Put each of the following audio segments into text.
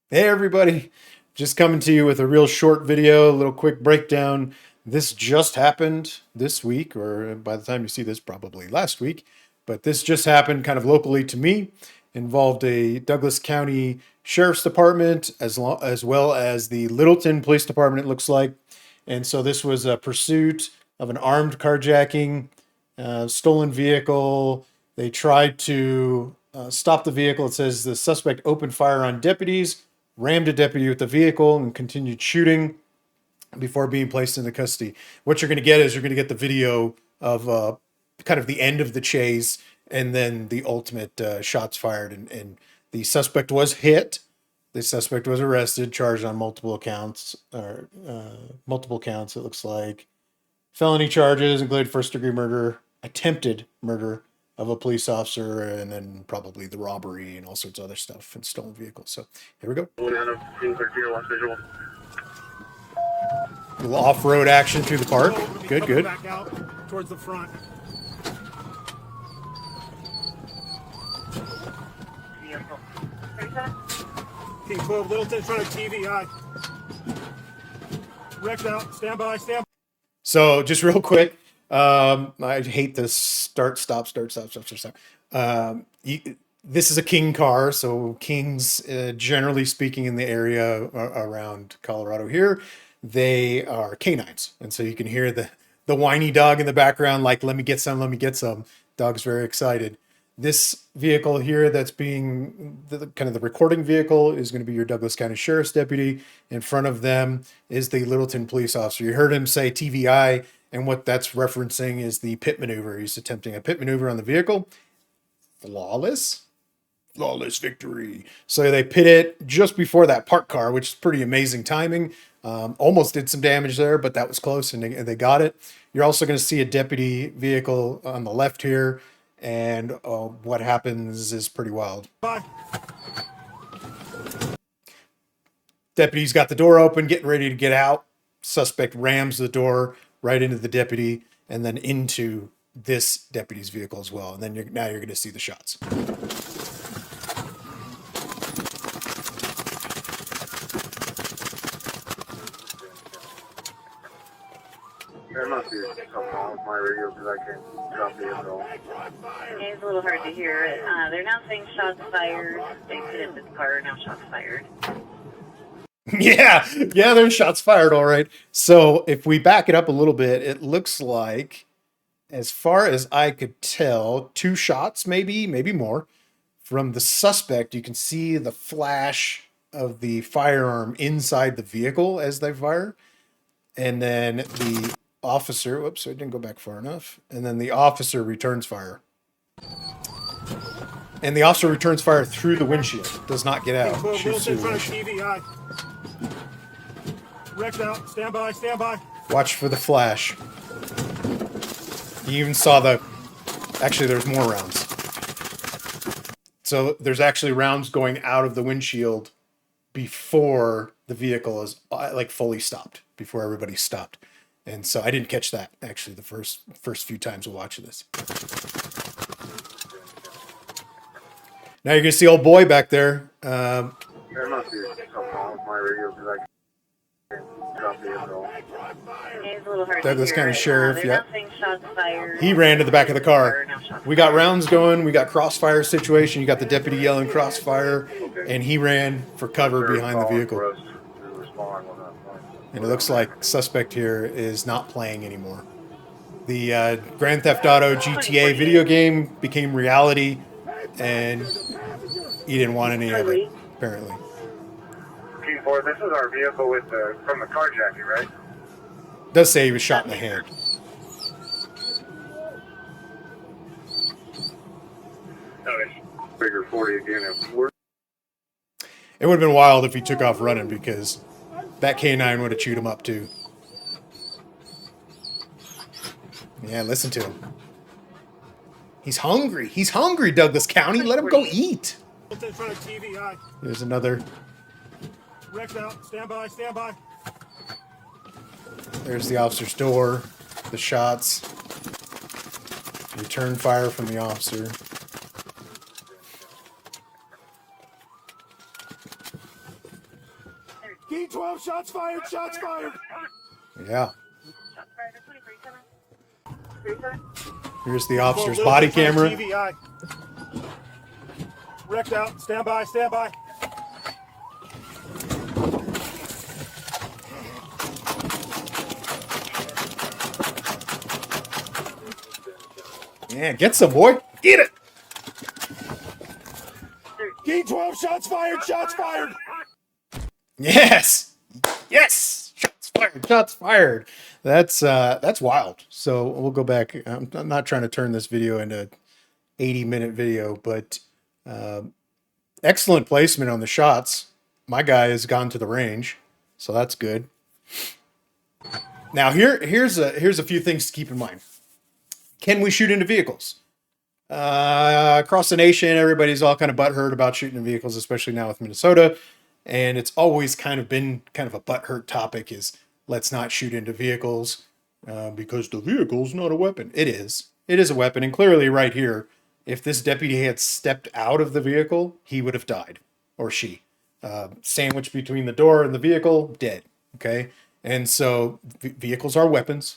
Hey everybody, just coming to you with a real short video, a little quick breakdown. This just happened this week, or by the time you see this, probably last week, but this just happened kind of locally to me. Involved a Douglas County Sheriff's Department as well as the Littleton Police Department, it looks like. And so this was a pursuit of an armed carjacking, stolen vehicle. They tried to stop the vehicle. It says the suspect opened fire on deputies, rammed a deputy with the vehicle, and continued shooting before being placed into custody. What you're going to get is you're going to get the video of kind of the end of the chase and then the ultimate shots fired. And the suspect was hit. The suspect was arrested, charged on multiple counts. Multiple counts, it looks like. Felony charges include first-degree murder, attempted murder of a police officer, and then probably the robbery and all sorts of other stuff and stolen vehicles. So here we go. A little off-road action through the park. Good, good. Back out towards the front. Team 12 Littleton in front of TVI. Wrecked out. Stand by. Stand by. So just real quick, I hate this start, stop. This is a King car, so Kings, generally speaking, in the area around Colorado here, they are canines, and so you can hear the whiny dog in the background, like "Let me get some, let me get some." Dog's very excited. This vehicle here that's being kind of the recording vehicle is going to be your Douglas County Sheriff's deputy. In front of them is the Littleton police officer. You heard him say TVI, and what that's referencing is the pit maneuver. He's attempting a pit maneuver on the vehicle. Flawless victory. So they pit it just before that parked car, which is pretty amazing timing. Almost did some damage there, but that was close, and they got it. You're also going to see a deputy vehicle on the left here. And what happens is pretty wild. Bye. Deputy's got the door open, getting ready to get out. Suspect rams the door right into the deputy and then into this deputy's vehicle as well. And then now you're going to see the shots. There must be something wrong with my radio because I can't drop the info. It's a little hard to hear. They're now saying shots fired. They put in this car, now shots fired. Yeah, there's shots fired, all right. So if we back it up a little bit, it looks like, as far as I could tell, 2 shots, maybe more. From the suspect, you can see the flash of the firearm inside the vehicle as they fire. And then the officer, whoops, I didn't go back far enough. And then the officer returns fire. And the officer returns fire through the windshield. Does not get out. Team 12 Shoots Littleton through in the front of windshield. TVI. Wrecked out. Stand by. Stand by. Watch for the flash. You even saw actually there's more rounds. So there's actually rounds going out of the windshield before the vehicle is like fully stopped, before everybody stopped. And so I didn't catch that actually the first few times of watching this. Now you're gonna see old boy back there. There must be something wrong with my radio because I can't drop the info. It's a little hard Douglas to hear. County Sheriff, They're yeah. now saying shots fired. He ran to the back of the car. Now shots We got fired. rounds going. We got crossfire situation. You got the deputy yelling crossfire, and he ran for cover behind the vehicle. For us to respond when that's fine. And it looks like suspect here is not playing anymore. The Grand Theft Auto GTA video game became reality, and he didn't want any of it, apparently. Team 4, this is our vehicle with from the carjacking, right? Does say he was shot in the hand. Okay. Figure 40 again. If we're It would have been wild if he took off running, because that K9 would have chewed him up too. Yeah, listen to him. He's hungry. He's hungry, Douglas County. Let him go eat. Littleton in front of TVI. There's another. Wrecked out. Stand by. Stand by. There's the officer's door. The shots. Return fire from the officer. Key 12, shots fired, shots fired. Yeah. Shots fired at 2037. 37. Here's the Well, officer's little body kids on camera. TV, aye. Wrecked out. Stand by, stand by. Yeah, get some, boy. Get it. Key 12, shots fired, shots fired. Yes. Yes. Shots fired. Shots fired. That's wild. So we'll go back. I'm not trying to turn this video into 80-minute video, but excellent placement on the shots. My guy has gone to the range, so that's good. Now here's a few things to keep in mind. Can we shoot into vehicles? Across the nation, everybody's all kind of butthurt about shooting in vehicles, especially now with Minnesota. And it's always kind of been kind of a butthurt topic is let's not shoot into vehicles because the vehicle's not a weapon. It is. It is a weapon. And clearly right here, if this deputy had stepped out of the vehicle, he would have died, or she. Sandwiched between the door and the vehicle, dead. Okay? And so vehicles are weapons.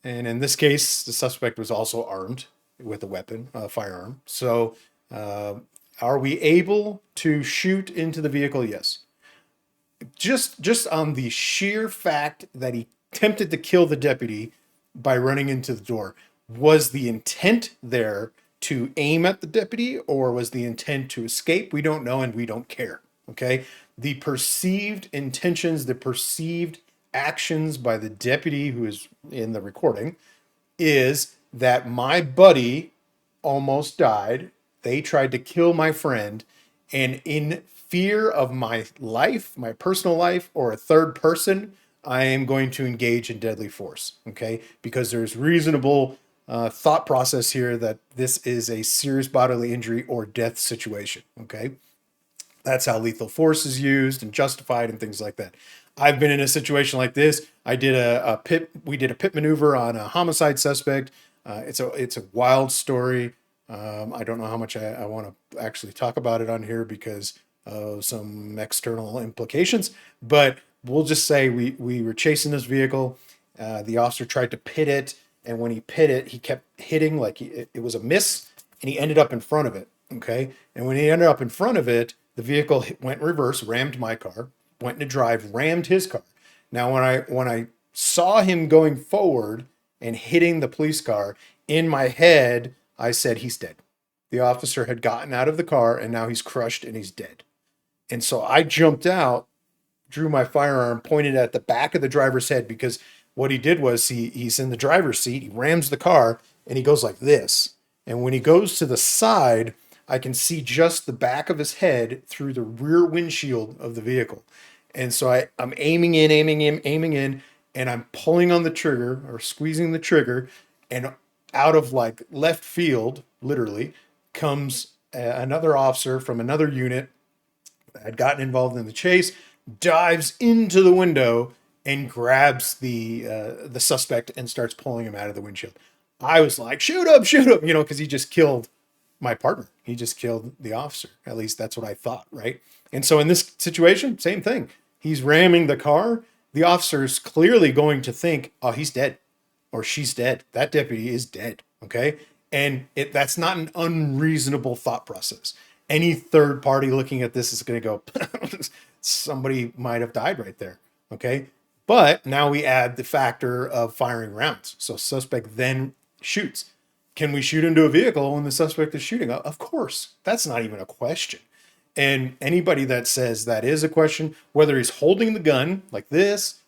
And in this case, the suspect was also armed with a weapon, a firearm. So are we able to shoot into the vehicle? Yes. Just on the sheer fact that he attempted to kill the deputy by running into the door, was the intent there to aim at the deputy or was the intent to escape? We don't know and we don't care. Okay. The perceived intentions, the perceived actions by the deputy who is in the recording is that my buddy almost died. They tried to kill my friend, and in fear of my life, my personal life, or a third person, I am going to engage in deadly force. Okay, because there's reasonable thought process here that this is a serious bodily injury or death situation. Okay, that's how lethal force is used and justified and things like that. I've been in a situation like this. I did we did a pit maneuver on a homicide suspect. It's a wild story. I don't know how much I want to actually talk about it on here because of some external implications, but we'll just say we were chasing this vehicle. The officer tried to pit it, and when he pit it, he kept hitting like it was a miss, and he ended up in front of it. Okay, and when he ended up in front of it, the vehicle went reverse, rammed my car, went into drive, rammed his car. Now, when I saw him going forward and hitting the police car, in my head, I said, he's dead. The officer had gotten out of the car and now he's crushed and he's dead. And so I jumped out, drew my firearm, pointed at the back of the driver's head because what he did was he's in the driver's seat, he rams the car and he goes like this. And when he goes to the side, I can see just the back of his head through the rear windshield of the vehicle. And so I'm aiming in, and I'm pulling on the trigger or squeezing the trigger, and out of like left field, literally, comes another officer from another unit that had gotten involved in the chase, dives into the window and grabs the suspect and starts pulling him out of the windshield. I was like, shoot him, because he just killed my partner. He just killed the officer. At least that's what I thought, right? And so in this situation, same thing. He's ramming the car. The officer is clearly going to think, oh, he's dead or she's dead. That deputy is dead, okay? And that's not an unreasonable thought process. Any third party looking at this is going to go, somebody might have died right there, okay? But now we add the factor of firing rounds. So suspect then shoots. Can we shoot into a vehicle when the suspect is shooting? Of course. That's not even a question. And anybody that says that is a question, whether he's holding the gun like this,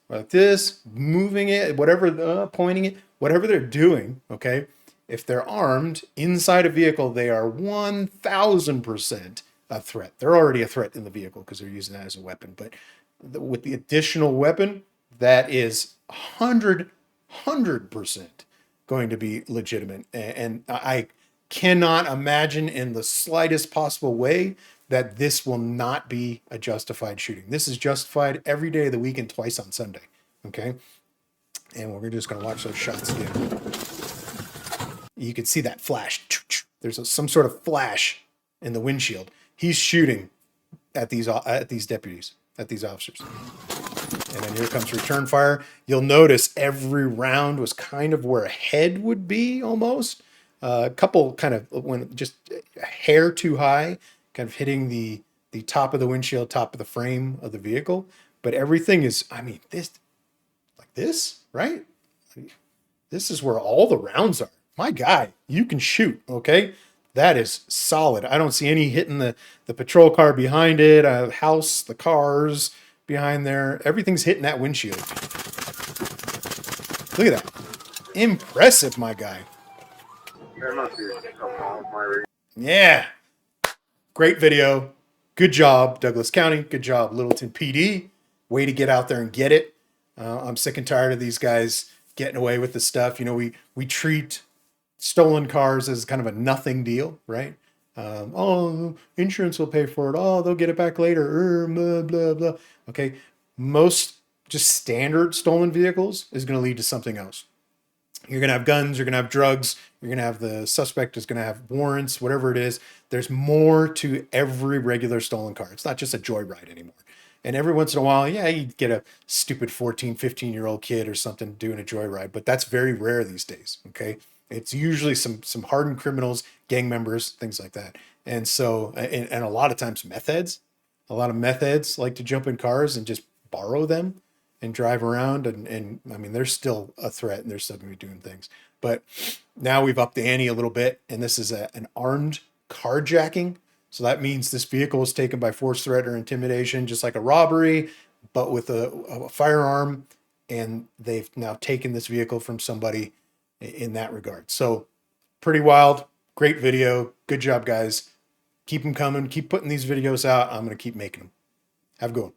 moving it, whatever, pointing it, whatever they're doing, okay? If they're armed inside a vehicle, they are 1,000% a threat. They're already a threat in the vehicle because they're using that as a weapon. But with the additional weapon, that is 100% going to be legitimate. And I cannot imagine in the slightest possible way that this will not be a justified shooting. This is justified every day of the week and twice on Sunday. Okay. And we're just going to watch those shots again. You can see that flash. There's some sort of flash in the windshield. He's shooting at these deputies. at these officers. And then here comes return fire. You'll notice every round was kind of where a head would be almost. A couple kind of when just a hair too high, kind of hitting the top of the windshield, top of the frame of the vehicle. But everything is, I mean, this like this, right? This is where all the rounds are. My guy, you can shoot, okay? That is solid. I don't see any hitting the patrol car behind it, house, the cars behind there. Everything's hitting that windshield. Look at that. Impressive, my guy. There must be something wrong with my radio. Yeah. Great video. Good job, Douglas County. Good job, Littleton PD. Way to get out there and get it. I'm sick and tired of these guys getting away with the stuff. You know, we treat stolen cars as kind of a nothing deal, right? Oh, insurance will pay for it. Oh, they'll get it back later. Blah, blah, blah. Okay. Most just standard stolen vehicles is going to lead to something else. You're going to have guns, you're going to have drugs, you're going to have the suspect is going to have warrants, whatever it is. There's more to every regular stolen car. It's not just a joyride anymore. And every once in a while, yeah, you get a stupid 14, 15-year-old kid or something doing a joyride, but that's very rare these days, okay? It's usually some hardened criminals, gang members, things like that. And so, and a lot of times meth heads, a lot of meth heads like to jump in cars and just borrow them and drive around. And I mean, they're still a threat and they're still going to be doing things. But now we've upped the ante a little bit, and this is an armed carjacking. So that means this vehicle was taken by force, threat, or intimidation, just like a robbery, but with a firearm. And they've now taken this vehicle from somebody in that regard. So pretty wild. Great video. Good job, guys. Keep them coming. Keep putting these videos out. I'm going to keep making them. Have a good one.